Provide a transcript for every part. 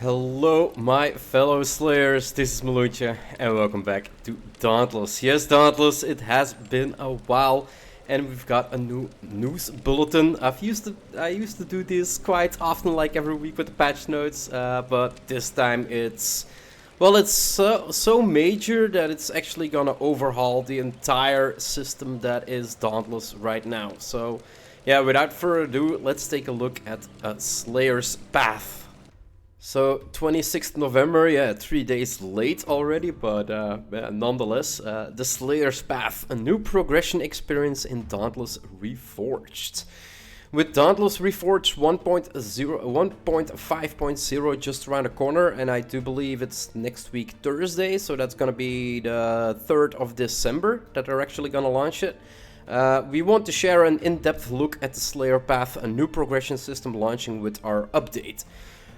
Hello, my fellow Slayers, this is Maluncha, and welcome back to Dauntless. Yes, Dauntless, it has been a while, and we've got a new news bulletin. I used to do this quite often, like every week with the patch notes, but this time it's so major that it's actually gonna overhaul the entire system that is Dauntless right now. So, yeah, without further ado, let's take a look at Slayer's Path. So 26th November, yeah, 3 days late already, but nonetheless, the Slayer's Path, a new progression experience in Dauntless Reforged. With Dauntless Reforged 1.5.0 just around the corner, and I do believe it's next week Thursday, so that's gonna be the 3rd of December that they're actually gonna launch it. We want to share an in-depth look at the Slayer Path, a new progression system launching with our update.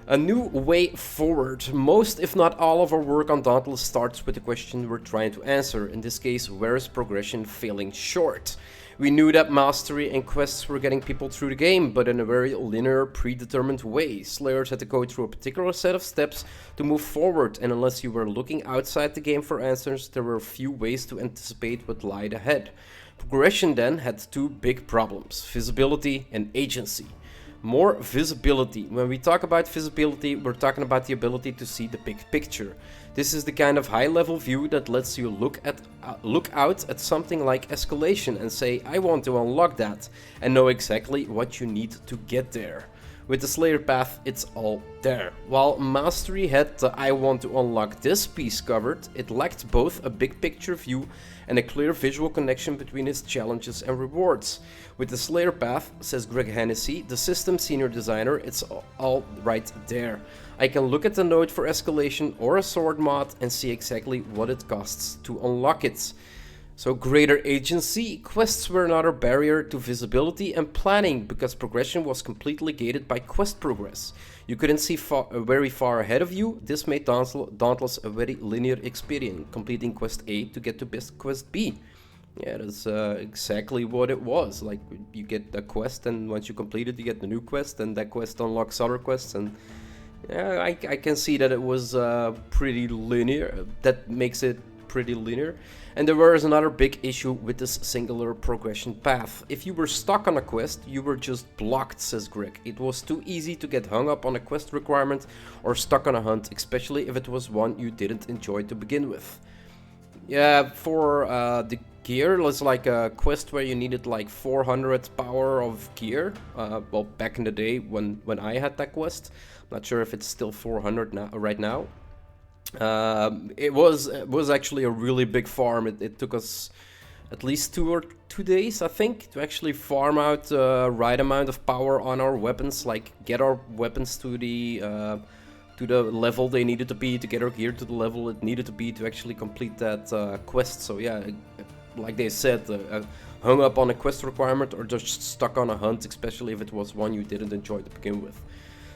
A new way forward. Most, if not all, of our work on Dauntless starts with the question we're trying to answer. In this case, where is progression failing short? We knew that mastery and quests were getting people through the game, but in a very linear, predetermined way. Slayers had to go through a particular set of steps to move forward, and unless you were looking outside the game for answers, there were few ways to anticipate what lied ahead. Progression then had two big problems: visibility and agency. More visibility. When we talk about visibility, we're talking about the ability to see the big picture. This is the kind of high-level view that lets you look out at something like escalation and say, I want to unlock that, and know exactly what you need to get there. With the Slayer Path, it's all there. While Mastery had the I want to unlock this piece covered, it lacked both a big picture view and a clear visual connection between its challenges and rewards. With the Slayer Path, says Greg Hennessy, the system senior designer, it's all right there. I can look at the node for escalation or a sword mod and see exactly what it costs to unlock it. So greater agency, quests were another barrier to visibility and planning because progression was completely gated by quest progress. You couldn't see very far ahead of you. This made Dauntless a very linear experience, completing quest A to get to quest B. Yeah, that's exactly what it was. Like, you get a quest, and once you complete it, you get the new quest, and that quest unlocks other quests, and yeah, I can see that it was pretty linear. That makes it pretty linear. And there was another big issue with this singular progression path. If you were stuck on a quest, you were just blocked, says Greg. It was too easy to get hung up on a quest requirement or stuck on a hunt, especially if it was one you didn't enjoy to begin with. Yeah, for the gear, it's like a quest where you needed like 400 power of gear. Well, back in the day when I had that quest. I'm not sure if it's still 400 now, right now. It was actually a really big farm. It took us at least 2 days, I think, to actually farm out the right amount of power on our weapons, like get our weapons to the level they needed to be, to get our gear to the level it needed to be to actually complete that quest. So yeah, like they said, hung up on a quest requirement or just stuck on a hunt, especially if it was one you didn't enjoy to begin with.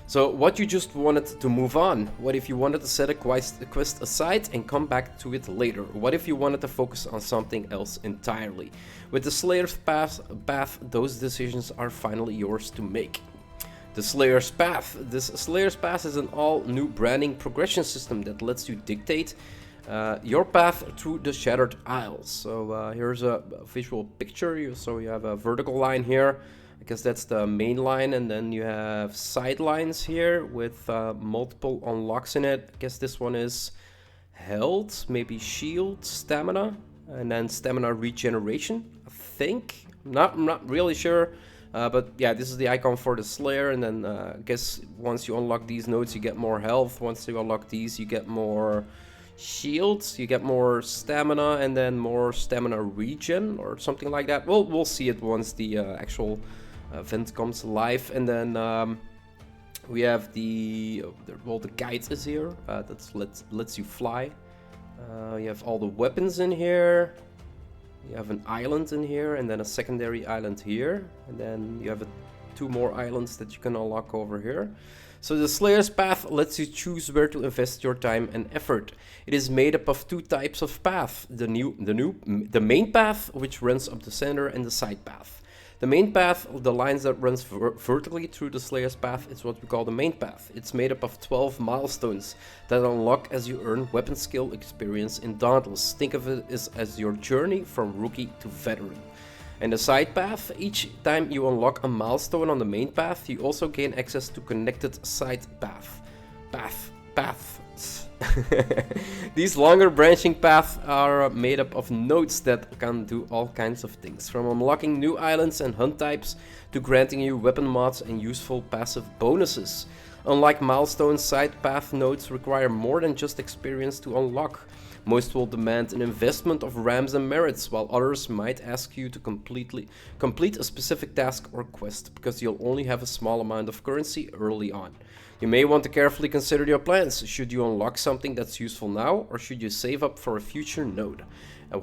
So what you just wanted to move on? What if you wanted to set a quest aside and come back to it later? What if you wanted to focus on something else entirely? With the Slayer's Path, those decisions are finally yours to make. The Slayer's Path. This Slayer's Path is an all-new branding progression system that lets you dictate your path through the Shattered Isles. So here's a visual picture. So you have a vertical line here. I guess that's the main line, and then you have side lines here with multiple unlocks in it. I guess this one is health, maybe shield, stamina, and then stamina regeneration, I think. I'm not really sure, but yeah, this is the icon for the Slayer, and then I guess once you unlock these nodes, you get more health. Once you unlock these, you get more shields, you get more stamina, and then more stamina regen or something like that. We'll see it once the actual event comes live. And then we have the guide is here. That lets you fly. You have all the weapons in here. You have an island in here, and then a secondary island here, and then you have two more islands that you can unlock over here. So the Slayer's Path lets you choose where to invest your time and effort. It is made up of two types of path: the main path, which runs up the center, and the side path. The main path, the lines that runs vertically through the Slayer's path, is what we call the main path. It's made up of 12 milestones that unlock as you earn weapon skill experience in Dauntless. Think of it as your journey from rookie to veteran. And the side path, each time you unlock a milestone on the main path, you also gain access to connected side paths. These longer branching paths are made up of nodes that can do all kinds of things, from unlocking new islands and hunt types to granting you weapon mods and useful passive bonuses. Unlike milestones, side path nodes require more than just experience to unlock. Most will demand an investment of rams and merits, while others might ask you to complete a specific task or quest, because you'll only have a small amount of currency early on. You may want to carefully consider your plans. Should you unlock something that's useful now, or should you save up for a future node?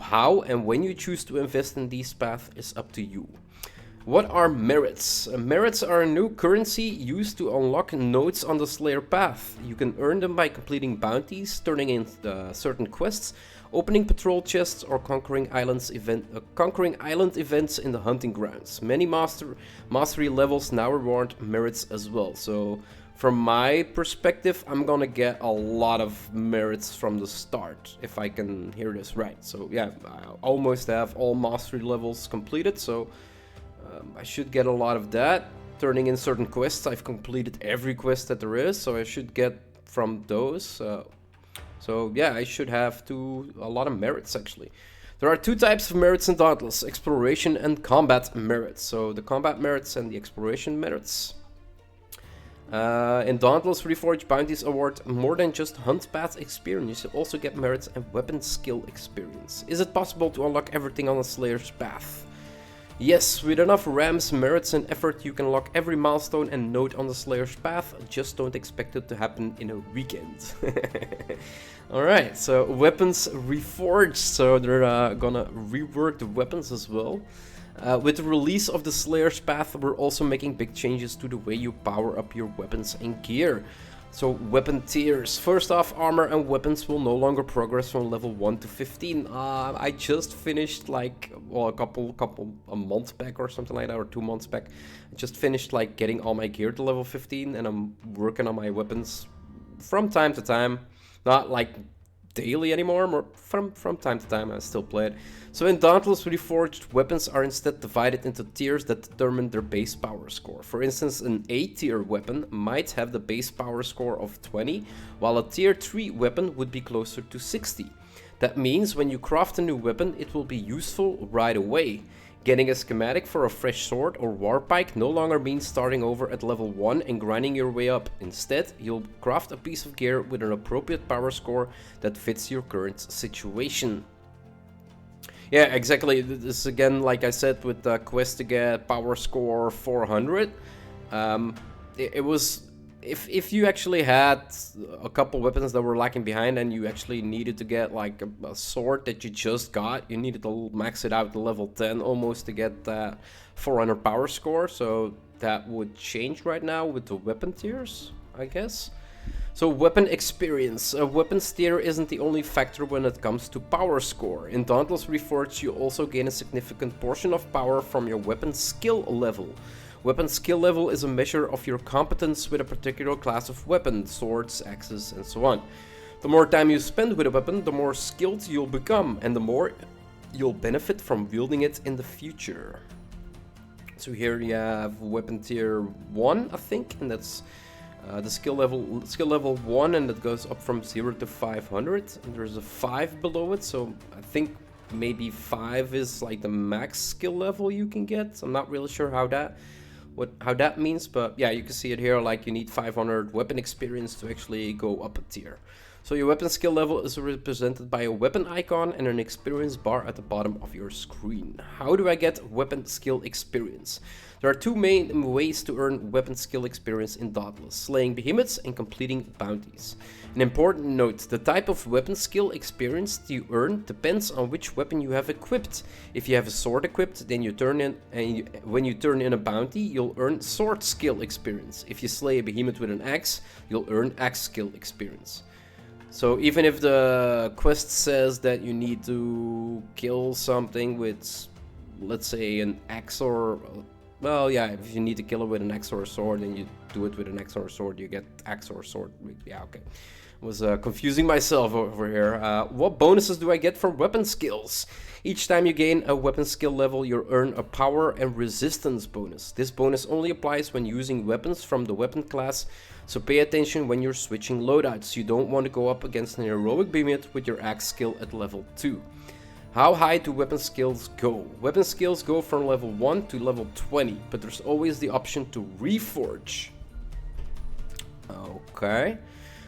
How and when you choose to invest in these paths is up to you. What are merits? Merits are a new currency used to unlock nodes on the Slayer path. You can earn them by completing bounties, turning in certain quests, opening patrol chests, or conquering island events in the hunting grounds. Many mastery levels now reward merits as well. So from my perspective, I'm gonna get a lot of merits from the start, if I can hear this right. So yeah, I almost have all mastery levels completed, so I should get a lot of that. Turning in certain quests, I've completed every quest that there is, so I should get from those. So yeah, I should have a lot of merits actually. There are two types of merits in Dauntless: exploration and combat merits. So the combat merits and the exploration merits. In Dauntless, Reforged bounties award more than just hunt path experience. You also get merits and weapon skill experience. Is it possible to unlock everything on a Slayer's path? Yes, with enough rams, merits and effort you can unlock every milestone and node on the Slayer's path. Just don't expect it to happen in a weekend. Alright, so weapons reforged, so they're gonna rework the weapons as well. With the release of the Slayer's path, we're also making big changes to the way you power up your weapons and gear. So weapon tiers. First off, armor and weapons will no longer progress from level 1 to 15. I just finished like, well, a month back or something like that, or 2 months back. I just finished like getting all my gear to level 15, and I'm working on my weapons from time to time. Not like daily anymore, more from time to time. I still play it. So in Dauntless Reforged, weapons are instead divided into tiers that determine their base power score. For instance, an A tier weapon might have the base power score of 20, while a tier 3 weapon would be closer to 60. That means when you craft a new weapon, it will be useful right away. Getting a schematic for a fresh sword or warpike no longer means starting over at level 1 and grinding your way up. Instead, you'll craft a piece of gear with an appropriate power score that fits your current situation. Yeah, exactly. This again, like I said, with the quest to get power score 400. It was... If you actually had a couple weapons that were lacking behind and you actually needed to get like a sword that you just got, you needed to max it out to level 10 almost to get that 400 power score. So that would change right now with the weapon tiers, I guess. So weapon experience. A weapons tier isn't the only factor when it comes to power score. In Dauntless Reforged, you also gain a significant portion of power from your weapon skill level. Weapon skill level is a measure of your competence with a particular class of weapon, swords, axes, and so on. The more time you spend with a weapon, the more skilled you'll become, and the more you'll benefit from wielding it in the future. So here you have weapon tier 1, I think, and that's the skill level 1, and that goes up from 0 to 500. And there's a 5 below it, so I think maybe 5 is like the max skill level you can get. I'm not really sure how that means, but yeah, you can see it here, like you need 500 weapon experience to actually go up a tier. So your weapon skill level is represented by a weapon icon and an experience bar at the bottom of your screen. How do I get weapon skill experience? There are two main ways to earn weapon skill experience in Dauntless: slaying behemoths and completing bounties. An important note: the type of weapon skill experience you earn depends on which weapon you have equipped. If you have a sword equipped, then you turn in, and when you turn in a bounty, you'll earn sword skill experience. If you slay a behemoth with an axe, you'll earn axe skill experience. So even if the quest says that you need to kill something with let's say an axe or... Well, yeah, if you need to kill it with an axe or a sword, and you do it with an axe or a sword, you get axe or sword. Yeah, okay. Was confusing myself over here. What bonuses do I get from weapon skills? Each time you gain a weapon skill level, you earn a power and resistance bonus. This bonus only applies when using weapons from the weapon class, so pay attention when you're switching loadouts. You don't want to go up against an heroic behemoth with your axe skill at level 2. How high do weapon skills go? Weapon skills go from level 1 to level 20, but there's always the option to reforge. Okay.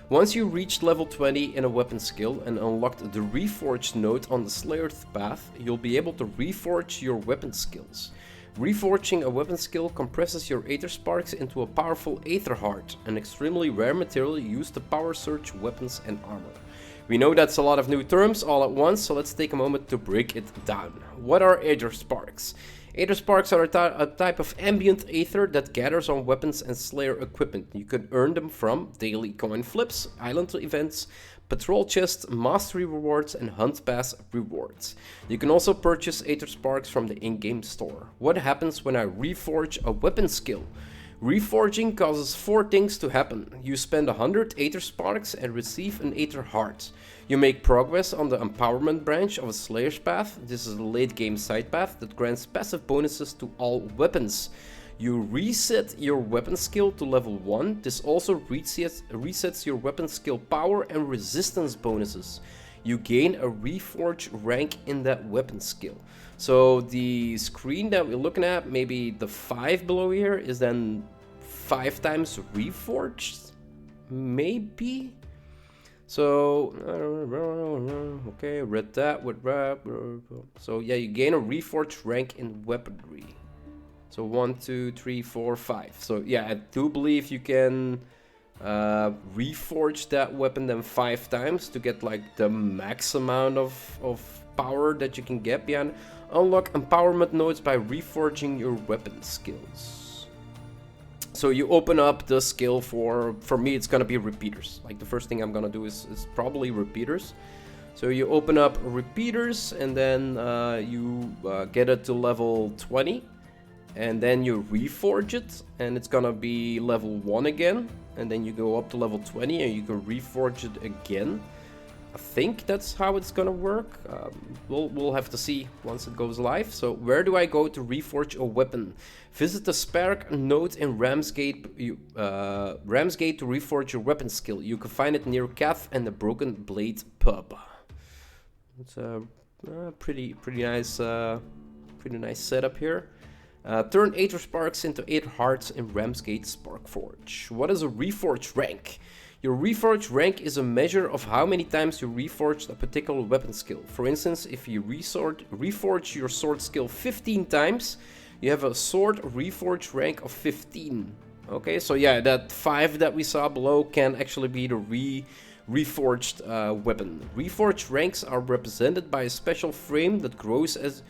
Once you reach level 20 in a weapon skill and unlocked the Reforged node on the Slayer's path, you'll be able to reforge your weapon skills. Reforging a weapon skill compresses your Aether Sparks into a powerful Aether Heart, an extremely rare material used to power surge weapons and armor. We know that's a lot of new terms all at once, so let's take a moment to break it down. What are Aether Sparks? Aether Sparks are a type of ambient aether that gathers on weapons and Slayer equipment. You can earn them from daily coin flips, island events, patrol chests, mastery rewards, and hunt pass rewards. You can also purchase Aether Sparks from the in-game store. What happens when I reforge a weapon skill? Reforging causes 4 things to happen. You spend 100 Aether Sparks and receive an Aether Heart. You make progress on the Empowerment branch of a Slayer's Path. This is a late game side path that grants passive bonuses to all weapons. You reset your weapon skill to level 1. This also resets your weapon skill power and resistance bonuses. You gain a Reforged rank in that weapon skill. So the screen that we're looking at, maybe the 5 below here, is then 5 times Reforged? Maybe? So, okay, read that with rap. So yeah, you gain a Reforged rank in weaponry. So 1, 2, 3, 4, 5. So yeah, I do believe you can reforge that weapon then 5 times to get like the max amount of power that you can get beyond. Unlock empowerment nodes by reforging your weapon skills. So you open up the skill for me it's gonna be repeaters. Like the first thing I'm gonna do is probably repeaters. So you open up repeaters and then you get it to level 20. And then you reforge it and it's gonna be level 1 again. And then you go up to level 20 and you can reforge it again. I think that's how it's gonna work. We'll have to see once it goes live. So where do I go to reforge a weapon? Visit the Spark node in Ramsgate to reforge your weapon skill. You can find it near Cath and the Broken Blade pub. It's a pretty nice setup here. Turn Aether Sparks into Aether Hearts in Ramsgate Sparkforge. What is a Reforged rank? Your Reforged rank is a measure of how many times you reforged a particular weapon skill. For instance, if you reforge your sword skill 15 times, you have a sword Reforged rank of 15. Okay, so yeah, that 5 that we saw below can actually be the reforged weapon. Reforged ranks are represented by a special frame that grows as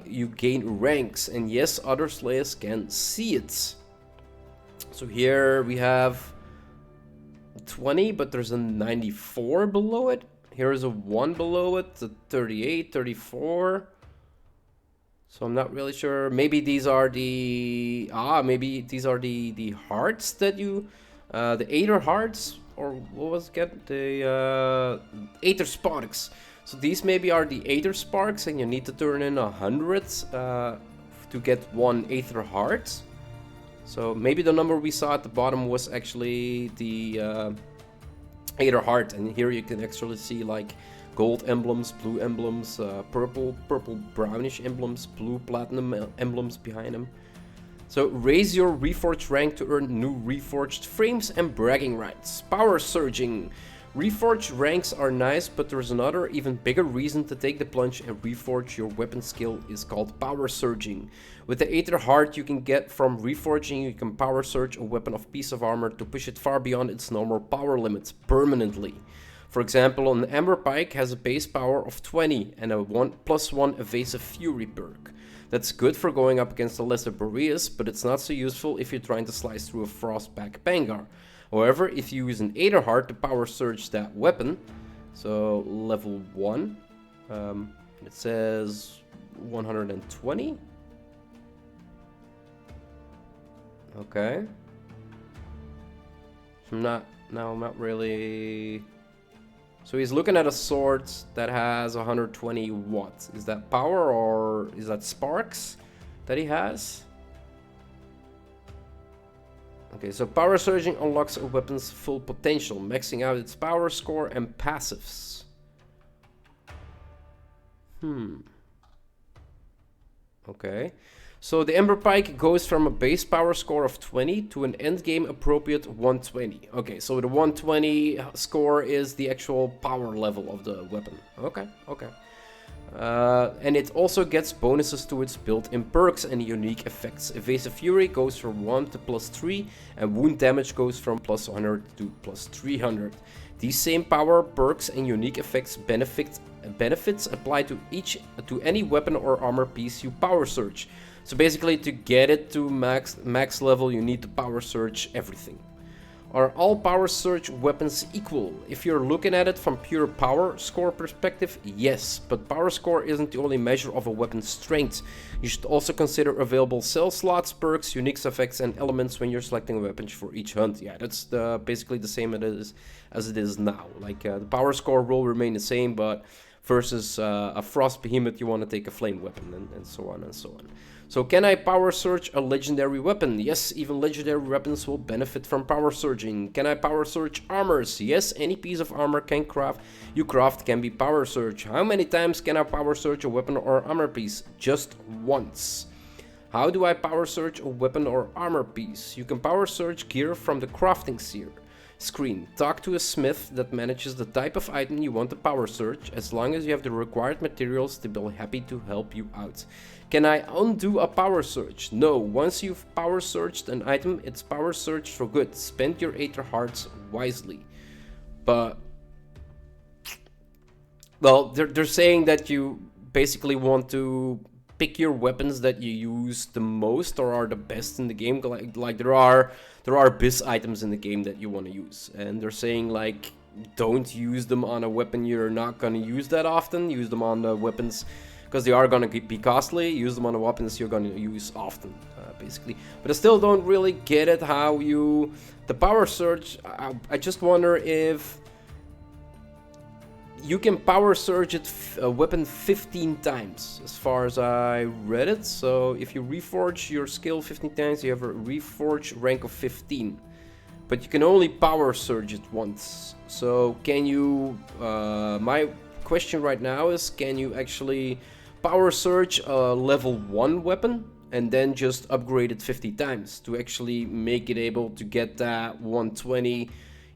you gain ranks, and yes, other Slayers can see it. So here we have 20, but there's a 94 below it. Here is a 1 below it, a 38, 34. So I'm not really sure. Maybe these are the the hearts that you the Aether Hearts, or what was it? The Aether Sparks. So these maybe are the Aether Sparks, and you need to turn in 100 to get 1 Aether Heart. So maybe the number we saw at the bottom was actually the Aether Heart, and here you can actually see like gold emblems, blue emblems, purple brownish emblems, blue platinum emblems behind them. So raise your Reforged rank to earn new Reforged frames and bragging rights. Power surging. Reforged ranks are nice, but there's another even bigger reason to take the plunge and reforge your weapon skill is called power surging. With the Aether Heart you can get from reforging, you can power surge a weapon of piece of armor to push it far beyond its normal power limits permanently. For example, an Amber Pike has a base power of 20 and a +1 evasive fury perk. That's good for going up against a lesser Boreas, but it's not so useful if you're trying to slice through a Frostback Pangar. However, if you use an Aether Heart to power surge that weapon, so level 1, it says 120. Okay. I'm not really. So he's looking at a sword that has 120 watts. Is that power or is that sparks that he has? Okay, so power surging unlocks a weapon's full potential, maxing out its power score and passives. Okay. So the Ember Pike goes from a base power score of 20 to an endgame appropriate 120. Okay, so the 120 score is the actual power level of the weapon. Okay, okay. And it also gets bonuses to its built-in perks and unique effects. Evasive Fury goes from 1 to +3, and wound damage goes from +100 to +300. These same power, perks, and unique effects benefits apply to any weapon or armor piece you power surge. So basically, to get it to max level, you need to power surge everything. Are all power surge weapons equal? If you're looking at it from pure power score perspective, yes, but power score isn't the only measure of a weapon's strength. You should also consider available cell slots, perks, unique effects, and elements when you're selecting a weapon for each hunt. Yeah, that's basically the same as it is now. Like the power score will remain the same, but versus a frost behemoth, you want to take a flame weapon, and so on and so on. So can I power surge a legendary weapon? Yes, even legendary weapons will benefit from power surging. Can I power surge armors? Yes, any piece of armor you craft can be power surge. How many times can I power surge a weapon or armor piece? Just once. How do I power surge a weapon or armor piece? You can power surge gear from the crafting screen. Talk to a smith that manages the type of item you want to power surge, as long as you have the required materials, they will be happy to help you out. Can I undo a power surge? No, once you've power surged an item, it's power surged for good. Spend your Aether Hearts wisely. But, well, they're saying that you basically want to pick your weapons that you use the most or are the best in the game. Like there are BIS items in the game that you want to use, and they're saying like don't use them on a weapon you're not gonna use that often. Use them on the weapons because they are gonna be costly. Use them on the weapons you're gonna use often, basically. But I still don't really get it how the power surge. I just wonder if you can power surge a weapon 15 times, as far as I read it. So if you reforge your skill 15 times, you have a reforge rank of 15. But you can only power surge it once. So can you, my question right now is, can you actually power surge a level 1 weapon and then just upgrade it 50 times to actually make it able to get that 120?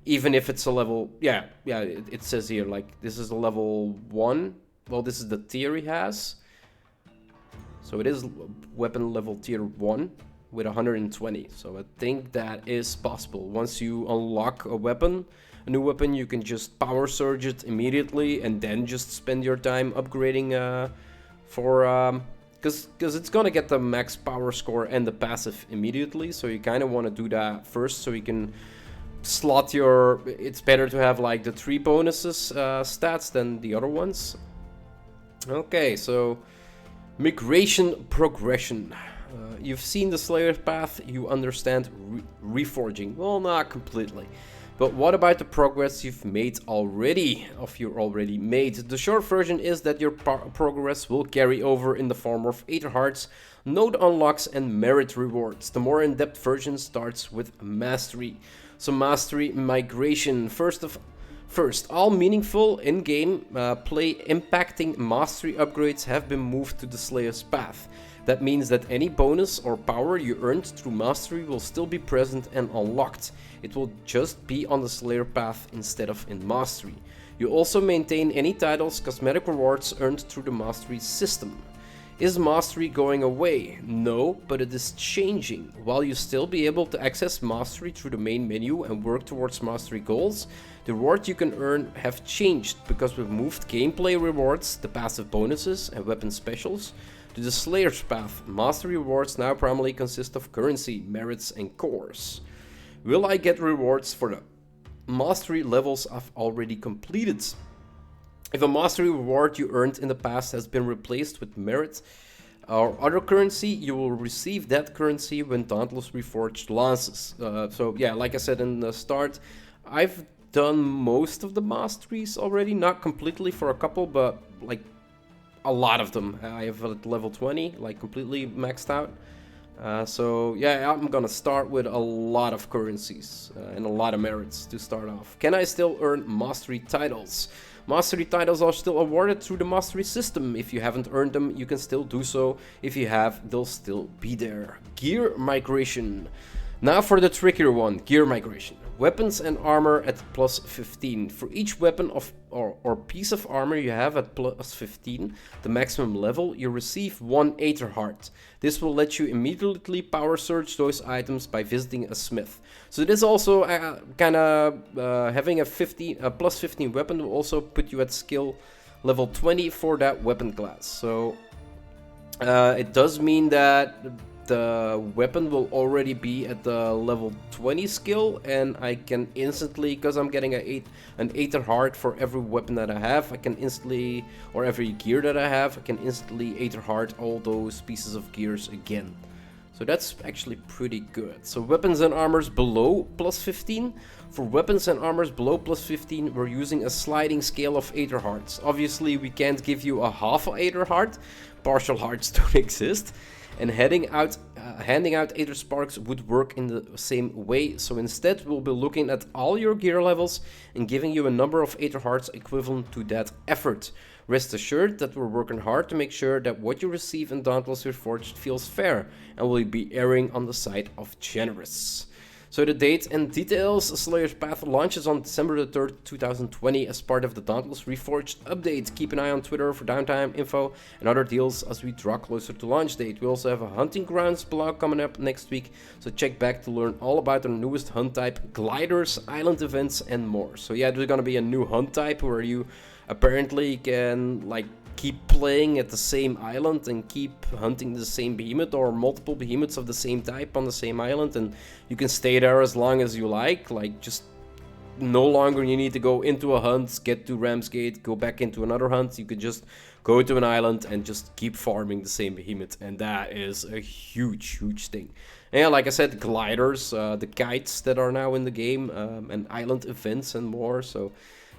Even if it's a level, it says here, like, this is a level 1. Well, this is the tier he has. So it is weapon level tier 1 with 120. So I think that is possible. Once you unlock a new weapon, you can just power surge it immediately and then just spend your time upgrading because it's gonna get the max power score and the passive immediately. So you kind of want to do that first so you can slot it's better to have like the 3 bonuses stats than the other ones. Okay, so migration progression. You've seen the Slayer's Path, you understand reforging. Well, not completely. But what about the progress you've made already, The short version is that your progress will carry over in the form of Aether Hearts, node unlocks, and merit rewards. The more in-depth version starts with Mastery. So Mastery migration. First, all meaningful in-game play impacting Mastery upgrades have been moved to the Slayer's Path. That means that any bonus or power you earned through Mastery will still be present and unlocked. It will just be on the Slayer Path instead of in Mastery. You also maintain any titles, cosmetic rewards earned through the Mastery system. Is Mastery going away? No, but it is changing. While you still be able to access Mastery through the main menu and work towards Mastery goals, the rewards you can earn have changed because we've moved gameplay rewards, the passive bonuses and weapon specials, to the Slayer's Path. Mastery rewards now primarily consist of currency, merits and cores. Will I get rewards for the Mastery levels I've already completed? If a mastery reward you earned in the past has been replaced with merit or other currency, you will receive that currency when Dauntless Reforged launches. So yeah, like I said in the start, I've done most of the masteries already, not completely for a couple, but like a lot of them. I have at level 20, like completely maxed out. So yeah, I'm gonna start with a lot of currencies and a lot of merits to start off. Can I still earn mastery titles? Mastery titles are still awarded through the mastery system. If you haven't earned them, you can still do so. If you have, they'll still be there. Gear migration. Now for the trickier one, gear migration. Weapons and armor at plus 15. For each weapon or piece of armor you have at plus 15, the maximum level, you receive 1 Aether Heart. This will let you immediately power surge those items by visiting a smith. So this also having a plus 15 weapon will also put you at skill level 20 for that weapon class. So it does mean that the weapon will already be at the level 20 skill, and I can instantly, because I'm getting an Aether Heart for every weapon that I have, I can instantly, or every gear that I have, I can instantly Aether Heart all those pieces of gears again. So that's actually pretty good. So weapons and armors below plus 15. For weapons and armors below plus 15, we're using a sliding scale of Aether Hearts. Obviously, we can't give you a half Aether Heart. Partial hearts don't exist. And handing out Aether Sparks would work in the same way. So instead, we'll be looking at all your gear levels and giving you a number of Aether Hearts equivalent to that effort. Rest assured that we're working hard to make sure that what you receive in Dauntless Reforged feels fair, and we'll be erring on the side of generous. So the date and details: Slayer's Path launches on December the 3rd, 2020 as part of the Dauntless Reforged update. Keep an eye on Twitter for downtime info and other deals as we draw closer to launch date. We also have a Hunting Grounds blog coming up next week, so check back to learn all about our newest hunt type, gliders, island events, and more. So yeah, there's gonna be a new hunt type where you apparently can like keep playing at the same island and keep hunting the same behemoth or multiple behemoths of the same type on the same island, and you can stay there as long as you like just no longer you need to go into a hunt, get to Ramsgate, go back into another hunt. You could just go to an island and just keep farming the same behemoth, and that is a huge thing. And yeah, like I said, gliders, the kites that are now in the game, and island events and more. So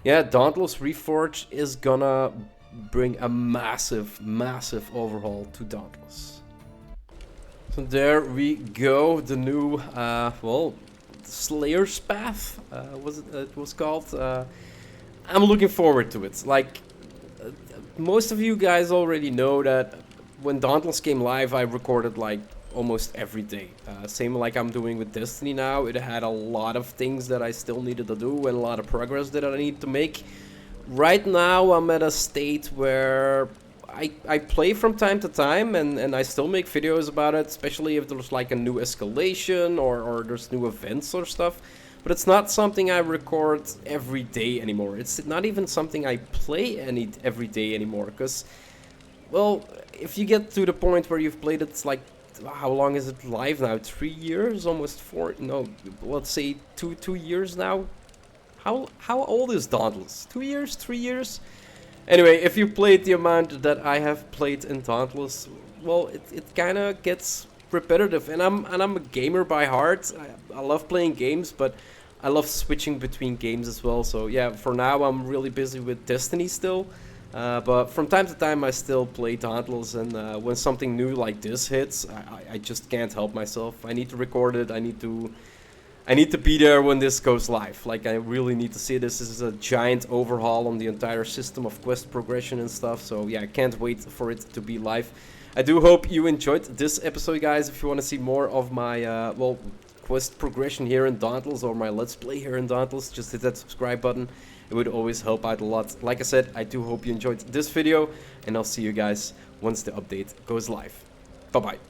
yeah, Dauntless Reforged is gonna bring a massive overhaul to Dauntless. So there we go, the new Slayer's Path it was called. I'm looking forward to it. Like most of you guys already know that when Dauntless came live, I recorded like almost every day. Same like I'm doing with Destiny now. It had a lot of things that I still needed to do and a lot of progress that I need to make. Right now I'm at a state where I play from time to time and I still make videos about it, especially if there's like a new escalation or there's new events or stuff. But it's not something I record every day anymore. It's not even something I play every day anymore, because, well, if you get to the point where you've played it, like, how long is it live now? 3 years? Almost 4? No, let's say two years now. How old is Dauntless? 2 years? 3 years? Anyway, if you played the amount that I have played in Dauntless, well, it kind of gets repetitive. And I'm a gamer by heart. I love playing games, but I love switching between games as well. So yeah, for now I'm really busy with Destiny still. But from time to time I still play Dauntless, and when something new like this hits, I just can't help myself. I need to record it. I need to be there when this goes live. Like, I really need to see this. This is a giant overhaul on the entire system of quest progression and stuff. So yeah, I can't wait for it to be live. I do hope you enjoyed this episode, guys. If you want to see more of my, quest progression here in Dauntless, or my Let's Play here in Dauntless, just hit that subscribe button. It would always help out a lot. Like I said, I do hope you enjoyed this video, and I'll see you guys once the update goes live. Bye-bye.